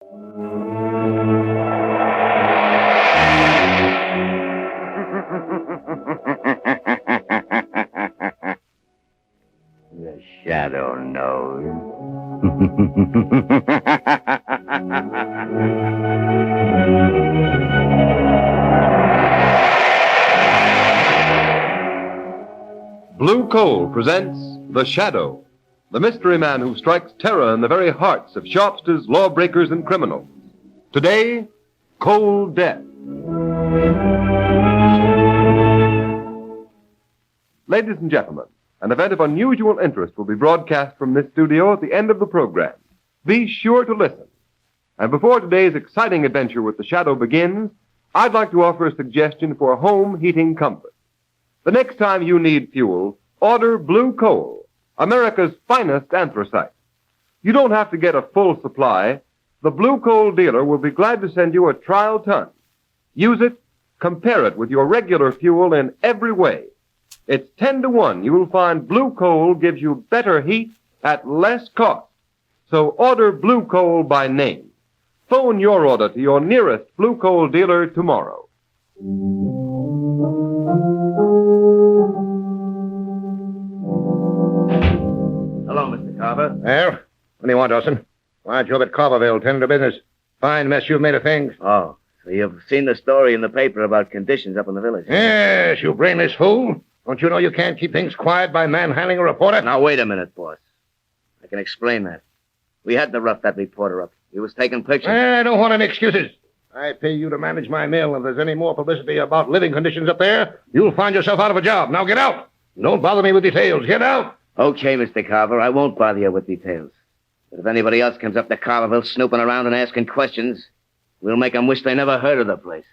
The shadow knows. Blue Coal presents The Shadow, the mystery man who strikes terror in the very hearts of shopsters, lawbreakers, and criminals. Today, Cold Death. Ladies and gentlemen, an event of unusual interest will be broadcast from this studio at the end of the program. Be sure to listen. And before today's exciting adventure with The Shadow begins, I'd like to offer a suggestion for home heating comfort. The next time you need fuel, order Blue Coal, America's finest anthracite. You don't have to get a full supply. The Blue Coal dealer will be glad to send you a trial ton. Use it, compare it with your regular fuel in every way. It's 10-1. You'll find Blue Coal gives you better heat at less cost. So order Blue Coal by name. Phone your order to your nearest Blue Coal dealer tomorrow. Hello, Mr. Carver. Well, what do you want, Orson? Why, job at Carverville, tending to business. Fine mess you've made of things. Oh, so you've seen the story in the paper about conditions up in the village? Yes, you brainless fool. Don't you know you can't keep things quiet by manhandling a reporter? Now, wait a minute, boss. I can explain that. We had to rough that reporter up. He was taking pictures. I don't want any excuses. I pay you to manage my mill. If there's any more publicity about living conditions up there, you'll find yourself out of a job. Now get out. Don't bother me with details. Get out. Okay, Mr. Carver, I won't bother you with details. But if anybody else comes up to Carverville snooping around and asking questions, we'll make them wish they never heard of the place.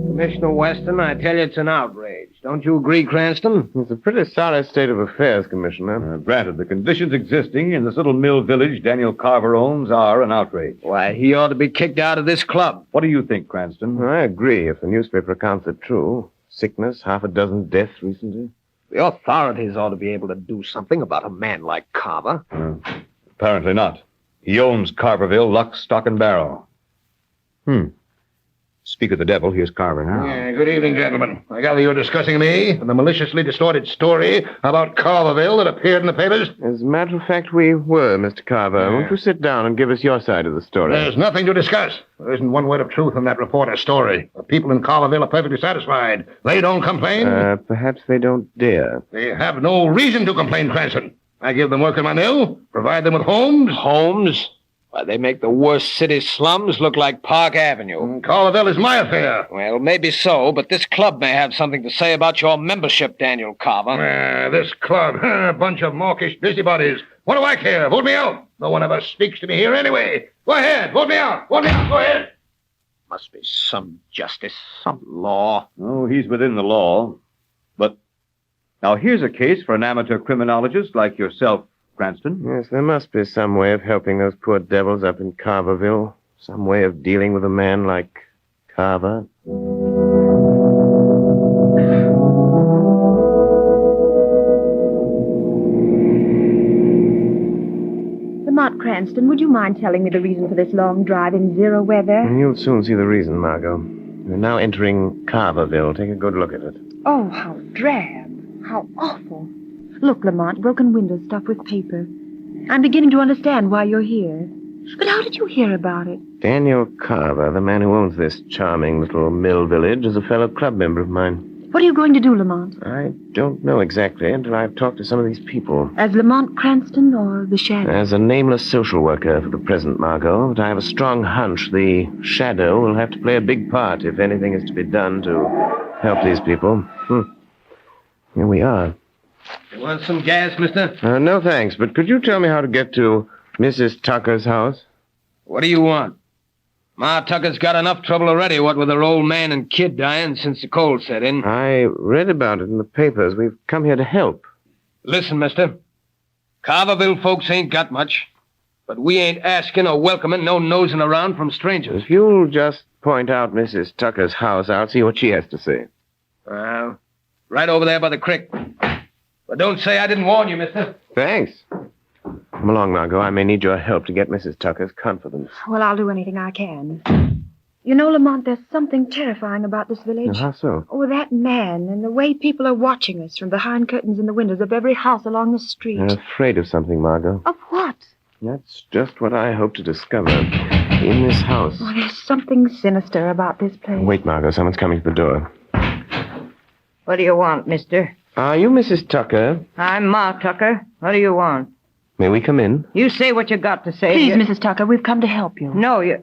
Commissioner Weston, I tell you it's an outrage. Don't you agree, Cranston? It's a pretty sorry state of affairs, Commissioner. Granted, the conditions existing in this little mill village Daniel Carver owns are an outrage. Why, he ought to be kicked out of this club. What do you think, Cranston? I agree, if the newspaper accounts are true. Sickness, half a dozen deaths recently. The authorities ought to be able to do something about a man like Carver. Apparently not. He owns Carverville, lock, stock, and barrel. Speak of the devil, here's Carver now. Yeah, good evening, gentlemen. I gather you're discussing me and the maliciously distorted story about Carverville that appeared in the papers? As a matter of fact, we were, Mr. Carver. Won't you sit down and give us your side of the story? There's nothing to discuss. There isn't one word of truth in that reporter's story. The people in Carverville are perfectly satisfied. They don't complain. Perhaps they don't dare. They have no reason to complain, Cranston. I give them work in my mill, provide them with homes. Homes? Why, they make the worst city slums look like Park Avenue. Carverville is my affair. Well, maybe so, but this club may have something to say about your membership, Daniel Carver. This club, a bunch of mawkish busybodies. What do I care? Vote me out. No one ever speaks to me here anyway. Go ahead, vote me out. Vote me out, go ahead. Must be some justice, some law. Oh, he's within the law. But now here's a case for an amateur criminologist like yourself, Cranston. Yes, there must be some way of helping those poor devils up in Carverville. Some way of dealing with a man like Carver. Lamont Cranston, would you mind telling me the reason for this long drive in zero weather? You'll soon see the reason, Margot. We're now entering Carverville. Take a good look at it. Oh, how drab. How awful. Look, Lamont, broken windows stuffed with paper. I'm beginning to understand why you're here. But how did you hear about it? Daniel Carver, the man who owns this charming little mill village, is a fellow club member of mine. What are you going to do, Lamont? I don't know exactly until I've talked to some of these people. As Lamont Cranston or the Shadow? As a nameless social worker for the present, Margot, but I have a strong hunch the Shadow will have to play a big part if anything is to be done to help these people. Here we are. You want some gas, mister? No, thanks, but could you tell me how to get to Mrs. Tucker's house? What do you want? Ma Tucker's got enough trouble already, what with her old man and kid dying since the cold set in. I read about it in the papers. We've come here to help. Listen, mister. Carverville folks ain't got much, but we ain't asking or welcoming no nosing around from strangers. If you'll just point out Mrs. Tucker's house, I'll see what she has to say. Well, right over there by the creek. But don't say I didn't warn you, mister. Thanks. Come along, Margot. I may need your help to get Mrs. Tucker's confidence. Well, I'll do anything I can. You know, Lamont, there's something terrifying about this village. How so? Oh, that man and the way people are watching us from behind curtains in the windows of every house along the street. You're afraid of something, Margot. Of what? That's just what I hope to discover in this house. Oh, there's something sinister about this place. Wait, Margot. Someone's coming to the door. What do you want, mister? Are you Mrs. Tucker? I'm Ma Tucker. What do you want? May we come in? You say what you got to say. Please, Mrs. Tucker, we've come to help you. No, you...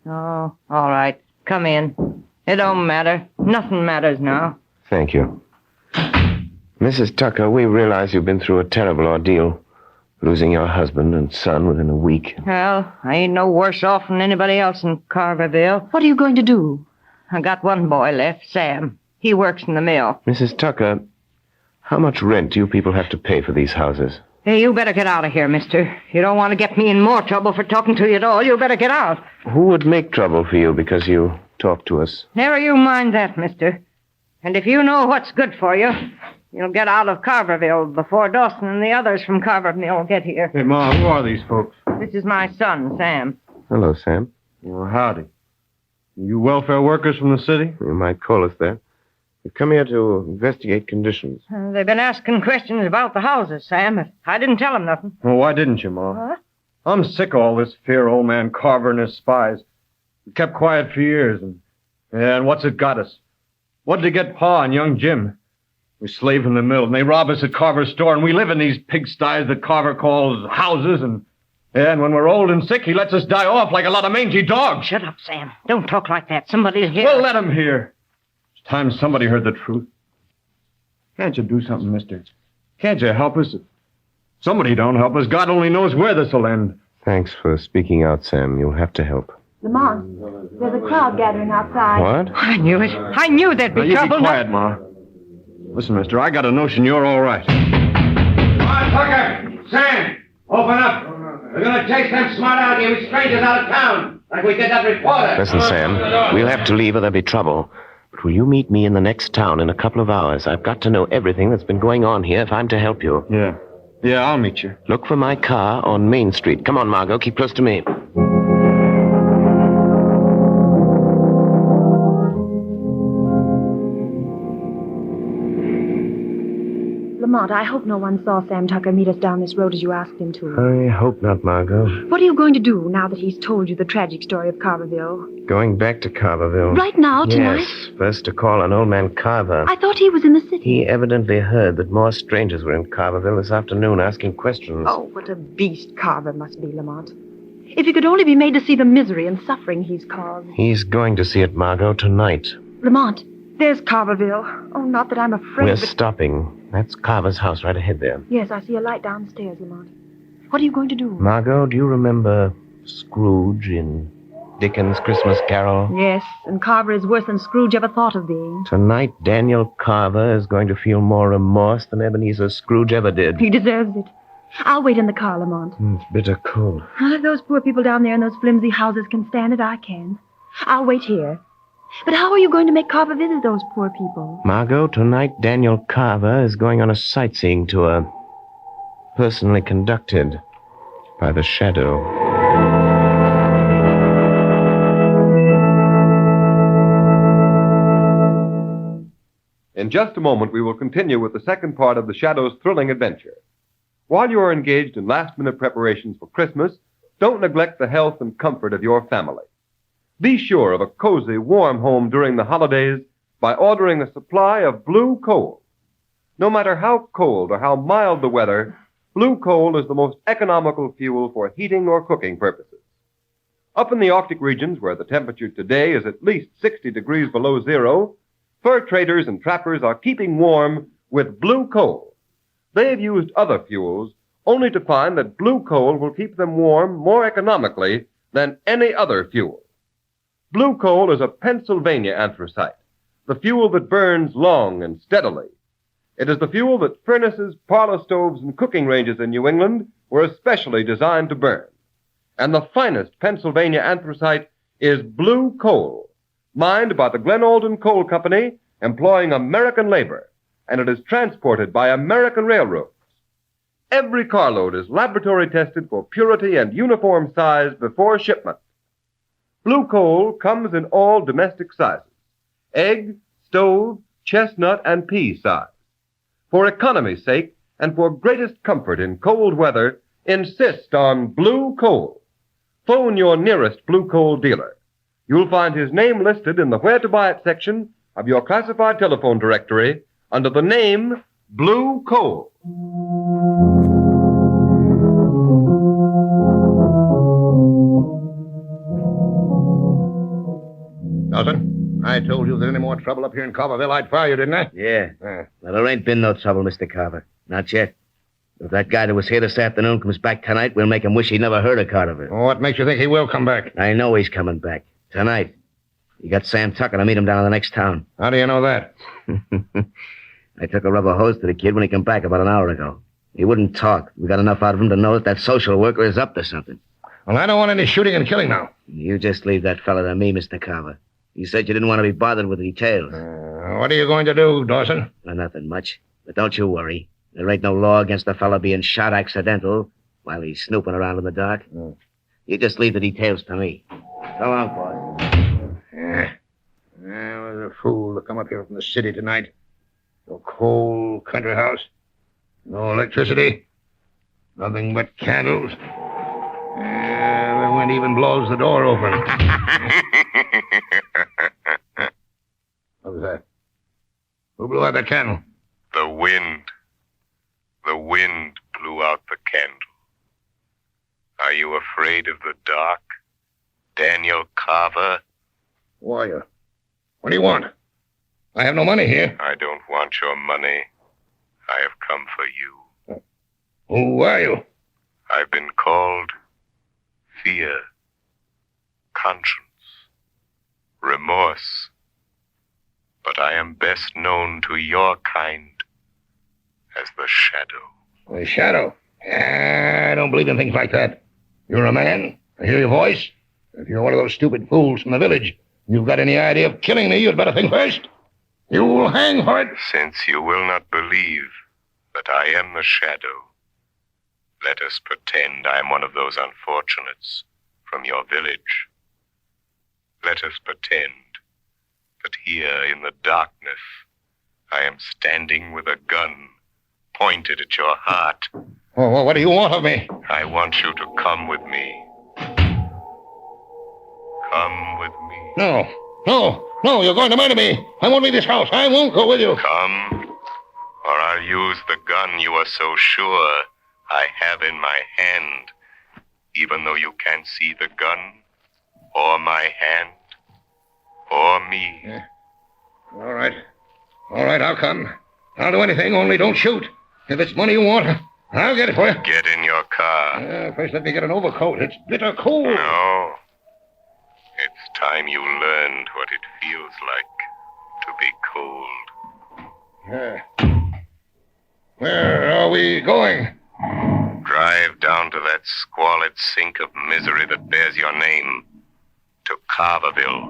Oh, all right. Come in. It don't matter. Nothing matters now. Thank you. Mrs. Tucker, we realize you've been through a terrible ordeal. Losing your husband and son within a week. Well, I ain't no worse off than anybody else in Carverville. What are you going to do? I got one boy left, Sam. He works in the mill. Mrs. Tucker, how much rent do you people have to pay for these houses? Hey, you better get out of here, mister. You don't want to get me in more trouble for talking to you at all. You better get out. Who would make trouble for you because you talk to us? Never you mind that, mister. And if you know what's good for you, you'll get out of Carverville before Dawson and the others from Carverville get here. Hey, Ma, who are these folks? This is my son, Sam. Hello, Sam. Well, howdy. You welfare workers from the city? You might call us that. We've come here to investigate conditions. They've been asking questions about the houses, Sam. I didn't tell them nothing. Well, why didn't you, Ma? Huh? I'm sick of all this fear, old man Carver and his spies. We kept quiet for years, and what's it got us? What did it get Pa and young Jim? We slave in the mill, and they rob us at Carver's store, and we live in these pigsties that Carver calls houses, and when we're old and sick, he lets us die off like a lot of mangy dogs. Shut up, Sam. Don't talk like that. Somebody'll hear. Well, let him hear. It's time somebody heard the truth. Can't you do something, mister? Can't you help us? If somebody don't help us, God only knows where this'll end. Thanks for speaking out, Sam. You'll have to help. Lamont, there's a crowd gathering outside. What? I knew it. I knew there'd Now, be you trouble. be quiet, Ma. Listen, mister, I got a notion you're all right. Come on, Tucker! Sam! Open up! We're gonna chase them smart out here with strangers out of town, like we did that reporter. Listen, Sam. We'll have to leave or there'll be trouble. But will you meet me in the next town in a couple of hours? I've got to know everything that's been going on here if I'm to help you. Yeah. Yeah, I'll meet you. Look for my car on Main Street. Come on, Margot. Keep close to me. Lamont, I hope no one saw Sam Tucker meet us down this road as you asked him to. I hope not, Margot. What are you going to do now that he's told you the tragic story of Carverville? Going back to Carverville. Right now, tonight? Yes. First to call on old man Carver. I thought he was in the city. He evidently heard that more strangers were in Carverville this afternoon asking questions. Oh, what a beast Carver must be, Lamont. If he could only be made to see the misery and suffering he's caused. He's going to see it, Margot, tonight. Lamont, there's Carverville. Oh, not that I'm afraid, We're but... stopping. That's Carver's house right ahead there. Yes, I see a light downstairs, Lamont. What are you going to do? Margot, do you remember Scrooge in Dickens' Christmas Carol? Yes, and Carver is worse than Scrooge ever thought of being. Tonight, Daniel Carver is going to feel more remorse than Ebenezer Scrooge ever did. He deserves it. I'll wait in the car, Lamont. It's bitter cold. If those poor people down there in those flimsy houses can stand it, I can. I'll wait here. But how are you going to make Carver visit those poor people? Margot, tonight Daniel Carver is going on a sightseeing tour. Personally conducted by the Shadow. In just a moment, we will continue with the second part of the Shadow's thrilling adventure. While you are engaged in last-minute preparations for Christmas, don't neglect the health and comfort of your family. Be sure of a cozy, warm home during the holidays by ordering a supply of blue coal. No matter how cold or how mild the weather, blue coal is the most economical fuel for heating or cooking purposes. Up in the Arctic regions, where the temperature today is at least 60 degrees below zero, fur traders and trappers are keeping warm with blue coal. They've used other fuels only to find that blue coal will keep them warm more economically than any other fuel. Blue coal is a Pennsylvania anthracite, the fuel that burns long and steadily. It is the fuel that furnaces, parlor stoves, and cooking ranges in New England were especially designed to burn. And the finest Pennsylvania anthracite is blue coal, mined by the Glen Alden Coal Company, employing American labor, and it is transported by American railroads. Every carload is laboratory tested for purity and uniform size before shipment. Blue coal comes in all domestic sizes: egg, stove, chestnut, and pea size. For economy's sake and for greatest comfort in cold weather, insist on blue coal. Phone your nearest blue coal dealer. You'll find his name listed in the Where to Buy It section of your classified telephone directory under the name Blue Coal. Dawson, I told you if there's any more trouble up here in Carverville, I'd fire you, didn't I? Yeah. Well, there ain't been no trouble, Mr. Carver. Not yet. If that guy that was here this afternoon comes back tonight, we'll make him wish he'd never heard of Carterville. What makes you think he will come back? I know he's coming back. Tonight. You got Sam Tucker to meet him down in the next town. How do you know that? I took a rubber hose to the kid when he came back about an hour ago. He wouldn't talk. We got enough out of him to know that social worker is up to something. Well, I don't want any shooting and killing now. You just leave that fella to me, Mr. Carver. You said you didn't want to be bothered with details. What are you going to do, Dawson? Well, nothing much. But don't you worry. There ain't no law against the fella being shot accidental while he's snooping around in the dark. You just leave the details to me. So long, boss. I was a fool to come up here from the city tonight. No cold country house. No electricity. Nothing but candles. The wind even blows the door open. What was that? Who blew out that candle? The wind. The wind blew out the candle. Are you afraid of the dark, Daniel Carver? Who are you? What do you want? I have no money here. I don't want your money. I have come for you. Who are you? I've been called fear, conscience, remorse. But I am best known to your kind as the Shadow. The Shadow? I don't believe in things like that. You're a man. I hear your voice. If you're one of those stupid fools from the village, you've got any idea of killing me, you'd better think first. You'll hang for it. Since you will not believe that I am the Shadow, let us pretend I am one of those unfortunates from your village. Let us pretend that here in the darkness I am standing with a gun pointed at your heart. Oh, what do you want of me? I want you to come with me. Come with me. No, you're going to murder me. I won't leave this house. I won't go with you. Come, or I'll use the gun you are so sure I have in my hand, even though you can't see the gun, or my hand, or me. Yeah. All right, I'll come. I'll do anything, only don't shoot. If it's money you want, I'll get it for you. Get in your car. First, let me get an overcoat. It's bitter cold. No. It's time you learned what it feels like to be cold. Where are we going? Drive down to that squalid sink of misery that bears your name. To Carverville.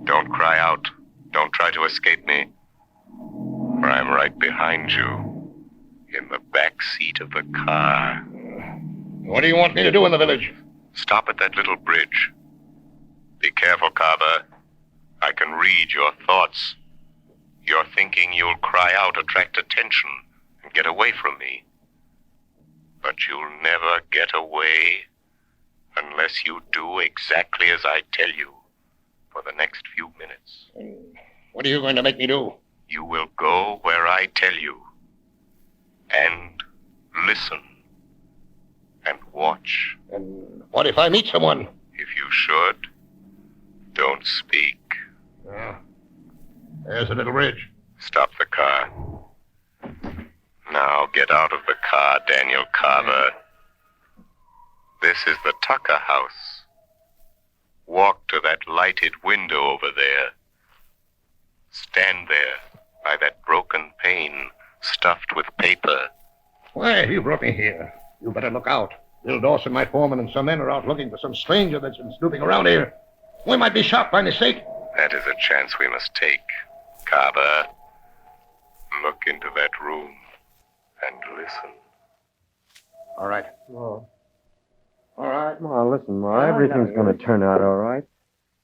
Don't cry out. Don't try to escape me. For I'm right behind you. In the back seat of the car. What do you want me to do in the village? Stop at that little bridge. Be careful, Carver. I can read your thoughts. You're thinking you'll cry out, attract attention, and get away from me. But you'll never get away unless you do exactly as I tell you for the next few minutes. What are you going to make me do? You will go where I tell you. And listen. And watch. And what if I meet someone? If you should, don't speak. There's a little bridge. Stop the car. Now get out of the car, Daniel Carver. This is the Tucker house. Walk to that lighted window over there. Stand there by that broken pane stuffed with paper. Why, you brought me here. You better look out. Bill Dawson, my foreman, and some men are out looking for some stranger that's been snooping around here. We might be shot by mistake. That is a chance we must take, Carver. Look into that room and listen. All right. Ma. All right, Ma, listen, Ma. Everything's going to turn out all right.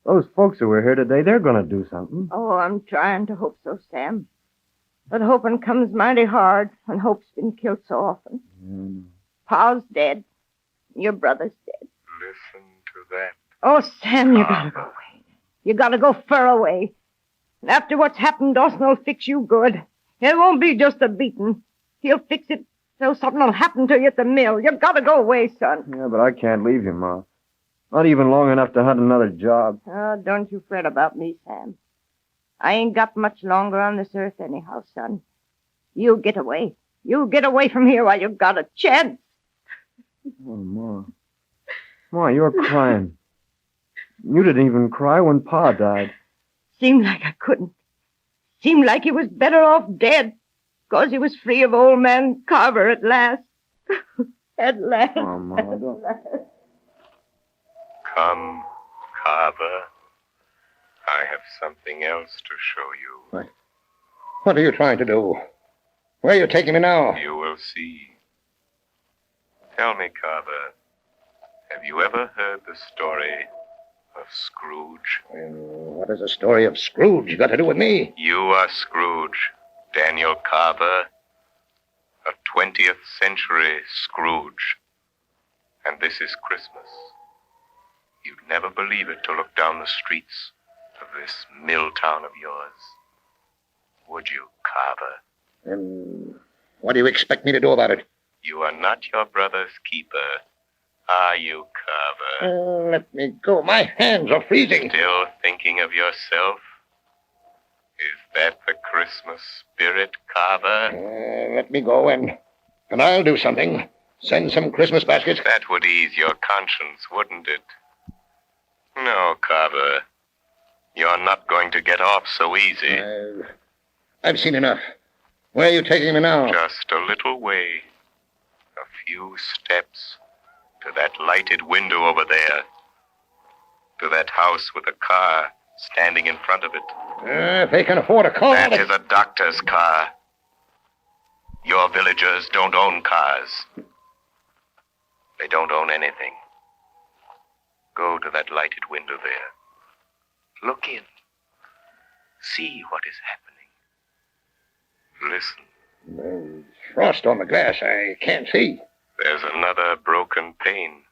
Those folks who were here today, they're going to do something. Oh, I'm trying to hope so, Sam. But hoping comes mighty hard when hope's been killed so often. Pa's dead. Your brother's dead. Listen to that. Oh, Sam, you gotta go away. You gotta go far away. And after what's happened, Dawson will fix you good. It won't be just a beating. He'll fix it so something will happen to you at the mill. You gotta go away, son. Yeah, but I can't leave you, Ma. Not even long enough to hunt another job. Oh, don't you fret about me, Sam. I ain't got much longer on this earth anyhow, son. You get away. You get away from here while you've got a chance. Oh, Ma. Ma, you're crying. You didn't even cry when Pa died. Seemed like I couldn't. Seemed like he was better off dead. 'Cause he was free of old man Carver at last. At last. Oh, Ma, don't... Come, Carver. I have something else to show you. What are you trying to do? Where are you taking me now? You will see. Tell me, Carver, have you ever heard the story of Scrooge? What has the story of Scrooge got to do with me? You are Scrooge, Daniel Carver, a 20th century Scrooge. And this is Christmas. You'd never believe it to look down the streets of this mill town of yours. Would you, Carver? Then what do you expect me to do about it? You are not your brother's keeper, are you, Carver? Let me go. My hands are freezing. Still thinking of yourself? Is that the Christmas spirit, Carver? Let me go and I'll do something. Send some Christmas baskets. That would ease your conscience, wouldn't it? No, Carver. You're not going to get off so easy. I've seen enough. Where are you taking me now? Just a little way. A few steps. To that lighted window over there. To that house with a car standing in front of it. If they can afford a car... That is a doctor's car. Your villagers don't own cars. They don't own anything. Go to that lighted window there. Look in. See what is happening. Listen. There's frost on the glass. I can't see. There's another broken pane.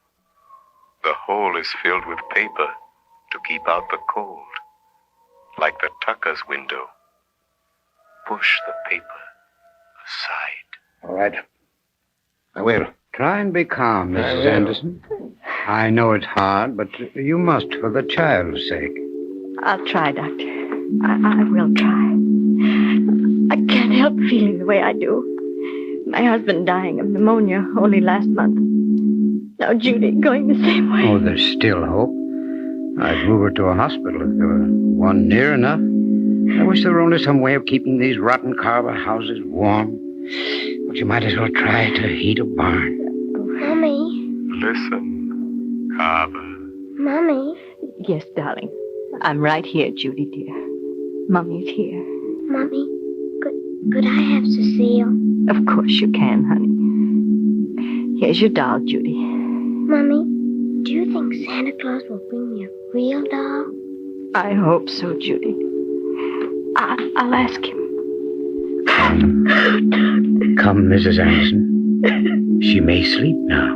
The hole is filled with paper to keep out the cold. Like the tucker's window. Push the paper aside. All right. I will. Try and be calm, Mrs. Anderson. I know it's hard, but you must for the child's sake. I'll try, Doctor. I will try. I can't help feeling the way I do. My husband dying of pneumonia only last month. Now Judy going the same way. Oh, there's still hope. I'd move her to a hospital if there were one near enough. I wish there were only some way of keeping these rotten Carver houses warm. But you might as well try to heat a barn. Mommy. Listen, Carver. Mommy. Yes, darling. I'm right here, Judy, dear. Mummy's here. Mommy, could I have Cecile? Of course you can, honey. Here's your doll, Judy. Mommy, do you think Santa Claus will bring me a real doll? I hope so, Judy. I'll ask him. Come, Mrs. Anderson. She may sleep now.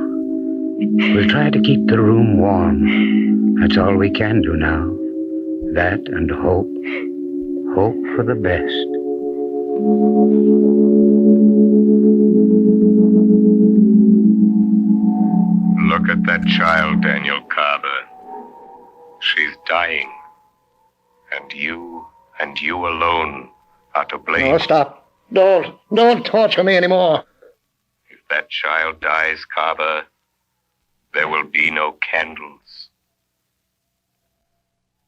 We'll try to keep the room warm. That's all we can do now. That and hope. Hope for the best. Look at that child, Daniel Carver. She's dying. And you alone are to blame. No, stop. Don't torture me anymore. If that child dies, Carver, there will be no candles.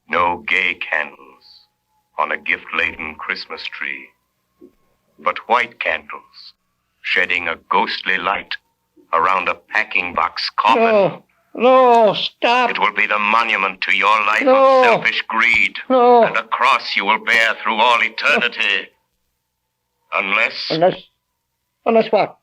No gay candles on a gift-laden Christmas tree, but white candles shedding a ghostly light around a packing box coffin. No, stop. It will be the monument to your life No. of selfish greed. No. And a cross you will bear through all eternity. Unless Unless what?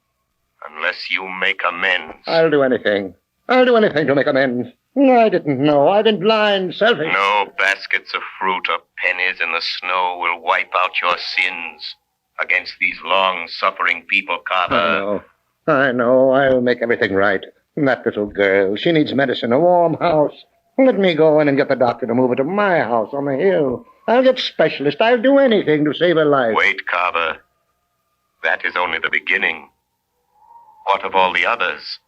unless you make amends. I'll do anything. I'll do anything to make amends. I didn't know. I've been blind, selfish. No baskets of fruit or pennies in the snow will wipe out your sins against these long-suffering people, Carver. I know. I'll make everything right. That little girl, she needs medicine, a warm house. Let me go in and get the doctor to move her to my house on the hill. I'll get specialists. I'll do anything to save her life. Wait, Carver. That is only the beginning. What of all the others?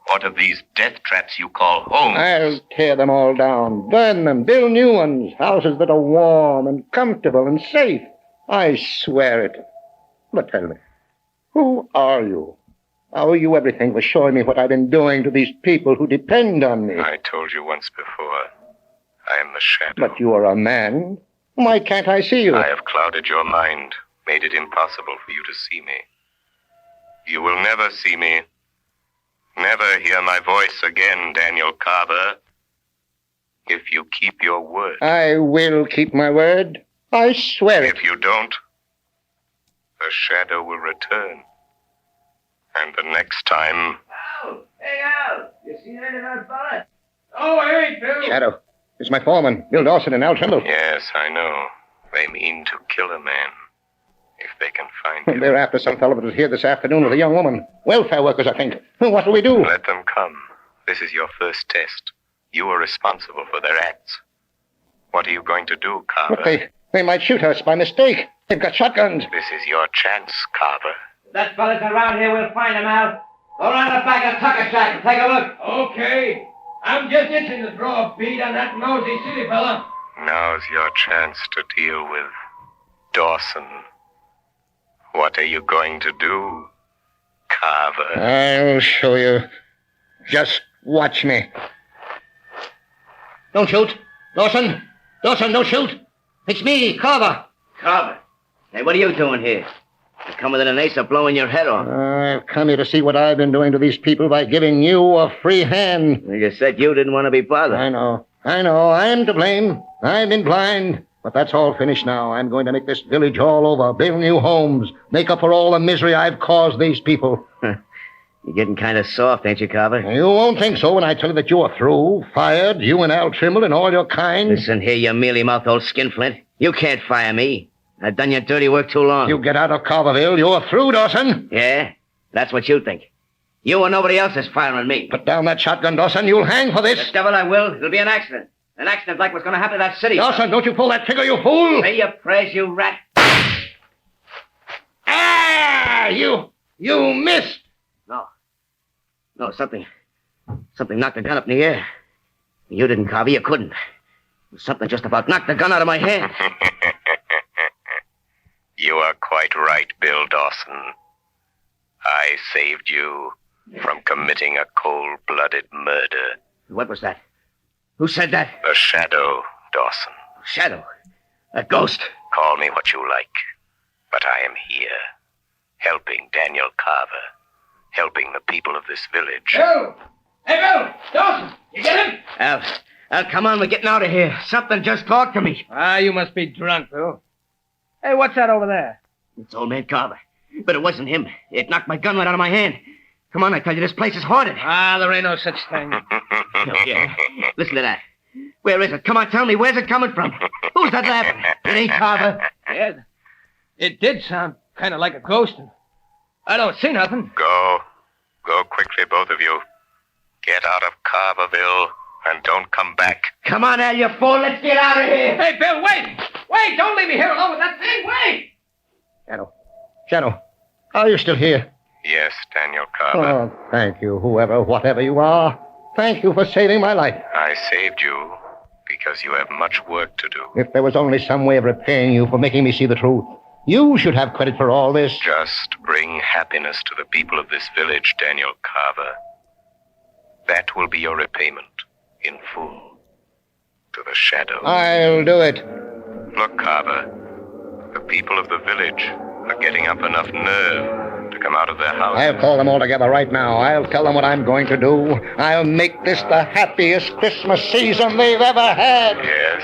What of these death traps you call homes? I'll tear them all down, burn them, build new ones, houses that are warm and comfortable and safe. I swear it. But tell me, who are you? I owe you everything for showing me what I've been doing to these people who depend on me. I told you once before. I am the shadow. But you are a man. Why can't I see you? I have clouded your mind, made it impossible for you to see me. You will never see me. Never hear my voice again, Daniel Carver. If you keep your word. I will keep my word. I swear it. If you don't, the shadow will return. And the next time... Al! Hey, Al! You seen any of that fella? Oh, hey, Bill. Shadow. It's my foreman, Bill Dawson and Al Trimble. Yes, I know. They mean to kill a man. If they can find you. They're after some fellow that was here this afternoon with a young woman. Welfare workers, I think. What'll we do? Let them come. This is your first test. You are responsible for their acts. What are you going to do, Carver? But they might shoot us by mistake. They've got shotguns. This is your chance, Carver. If that fella's around here, we'll find him, Al. Go round the back of Tucker Shack and take a look. Okay. I'm just itching to throw a bead on that nosy city fella. Now's your chance to deal with Dawson. What are you going to do, Carver? I'll show you. Just watch me. Don't shoot. Dawson! Dawson, don't shoot! It's me, Carver. Carver. Hey, what are you doing here? You come within an ace of blowing your head off. I've come here to see what I've been doing to these people by giving you a free hand. Well, you said you didn't want to be bothered. I know. I'm to blame. I've been blind. But that's all finished now. I'm going to make this village all over, build new homes, make up for all the misery I've caused these people. You're getting kind of soft, ain't you, Carver? You won't think so when I tell you that you are through, fired, you and Al Trimble and all your kind. Listen here, you mealy-mouthed old skinflint. You can't fire me. I've done your dirty work too long. You get out of Carverville, you're through, Dawson. Yeah? That's what you think. You or nobody else is firing me. Put down that shotgun, Dawson. You'll hang for this. The devil I will. It'll be an accident. An accident like what's going to happen to that city. Dawson, don't you pull that trigger, you fool! Say your prayers, you rat. Ah! You missed! No, something knocked the gun up in the air. You didn't, Carver. You couldn't. Something just about knocked the gun out of my hand. You are quite right, Bill Dawson. I saved you from committing a cold-blooded murder. What was that? Who said that? The shadow, Dawson. Shadow? A ghost? Call me what you like, but I am here, helping Daniel Carver, helping the people of this village. Bill! Hey, Bill! Dawson! You get him? Al, come on, we're getting out of here. Something just talked to me. You must be drunk, Bill. Hey, what's that over there? It's old man Carver. But it wasn't him. It knocked my gun right out of my hand. Come on, I tell you, this place is haunted. There ain't no such thing. Yeah. Listen to that. Where is it? Come on, tell me, where's it coming from? Who's that laughing? It ain't Carver. Yeah, it did sound kind of like a ghost. I don't see nothing. Go quickly, both of you. Get out of Carverville and don't come back. Come on, Al, you fool. Let's get out of here. Hey, Bill, wait! Wait, don't leave me here alone with that thing. Wait! Shadow, are you still here? Yes, Daniel Carver. Oh, thank you, whatever you are. Thank you for saving my life. I saved you because you have much work to do. If there was only some way of repaying you for making me see the truth, you should have credit for all this. Just bring happiness to the people of this village, Daniel Carver. That will be your repayment, in full, to the shadow. I'll do it. Look, Carver, the people of the village are getting up enough nerve to come out of their houses. I'll call them all together right now. I'll tell them what I'm going to do. I'll make this the happiest Christmas season they've ever had. Yes,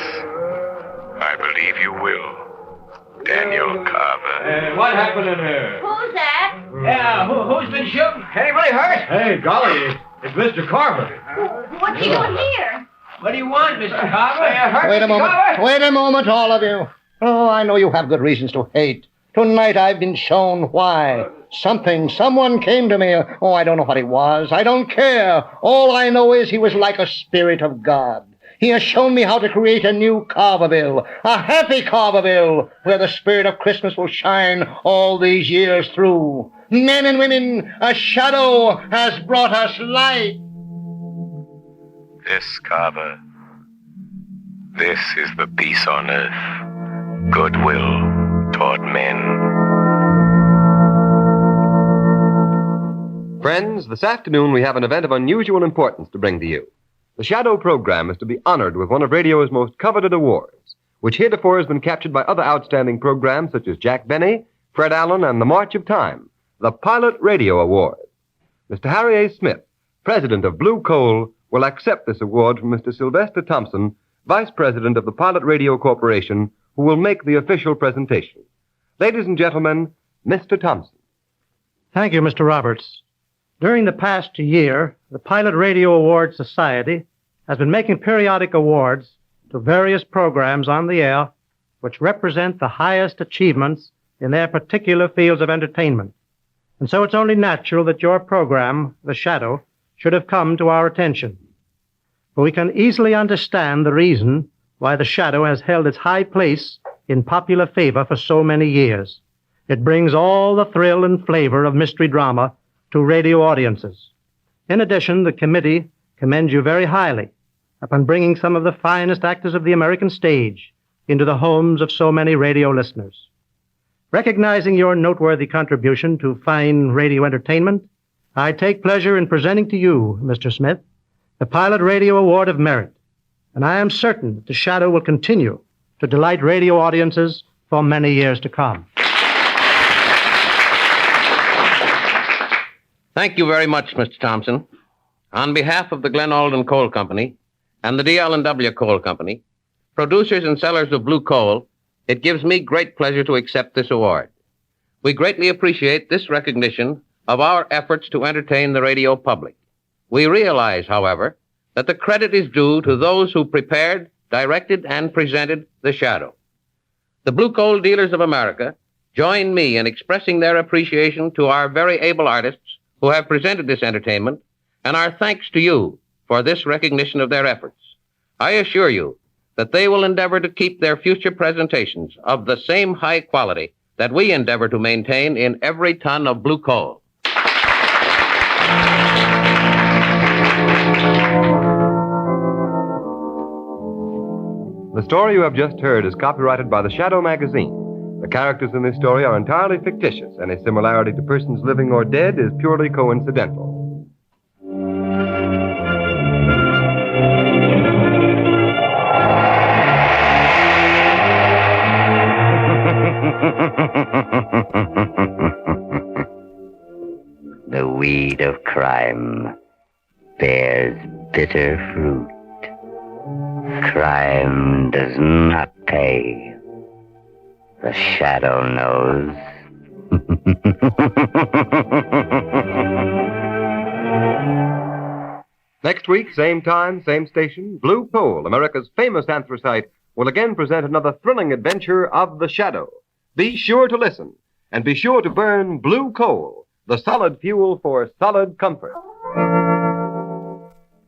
I believe you will. Daniel Carver. What happened in here? Who's that? Yeah, who's been shooting? Anybody hurt? Hey, golly, it's Mr. Carver. What's he doing here? What do you want, Mr. Carver? Are you hurt, Wait a Mr. moment. Carver? Wait a moment, all of you. Oh, I know you have good reasons to hate. Tonight I've been shown why. Someone came to me. Oh, I don't know what he was. I don't care. All I know is he was like a spirit of God. He has shown me how to create a new Carverville, a happy Carverville, where the spirit of Christmas will shine all these years through. Men and women, a shadow has brought us light. This, Carver, this is the peace on earth, goodwill toward men. Friends, this afternoon we have an event of unusual importance to bring to you. The Shadow program is to be honored with one of radio's most coveted awards, which heretofore has been captured by other outstanding programs such as Jack Benny, Fred Allen, and The March of Time, the Pilot Radio Award. Mr. Harry A. Smith, president of Blue Coal, will accept this award from Mr. Sylvester Thompson, vice president of the Pilot Radio Corporation, who will make the official presentation. Ladies and gentlemen, Mr. Thompson. Thank you, Mr. Roberts. During the past year, the Pilot Radio Awards Society has been making periodic awards to various programs on the air which represent the highest achievements in their particular fields of entertainment. And so it's only natural that your program, The Shadow, should have come to our attention. For we can easily understand the reason why The Shadow has held its high place in popular favor for so many years. It brings all the thrill and flavor of mystery drama to radio audiences. In addition, the committee commends you very highly upon bringing some of the finest actors of the American stage into the homes of so many radio listeners. Recognizing your noteworthy contribution to fine radio entertainment, I take pleasure in presenting to you, Mr. Smith, the Pilot Radio Award of Merit, and I am certain that The Shadow will continue to delight radio audiences for many years to come. Thank you very much, Mr. Thompson. On behalf of the Glen Alden Coal Company and the D.L.&W. Coal Company, producers and sellers of blue coal, it gives me great pleasure to accept this award. We greatly appreciate this recognition of our efforts to entertain the radio public. We realize, however, that the credit is due to those who prepared, directed, and presented The Shadow. The Blue Coal Dealers of America join me in expressing their appreciation to our very able artists who have presented this entertainment, and our thanks to you for this recognition of their efforts. I assure you that they will endeavor to keep their future presentations of the same high quality that we endeavor to maintain in every ton of blue coal. The story you have just heard is copyrighted by the Shadow magazine. The characters in this story are entirely fictitious. Any similarity to persons living or dead is purely coincidental. The weed of crime bears bitter fruit. Crime does not pay. The Shadow knows. Next week, same time, same station, Blue Coal, America's famous anthracite, will again present another thrilling adventure of The Shadow. Be sure to listen, and be sure to burn blue coal, the solid fuel for solid comfort.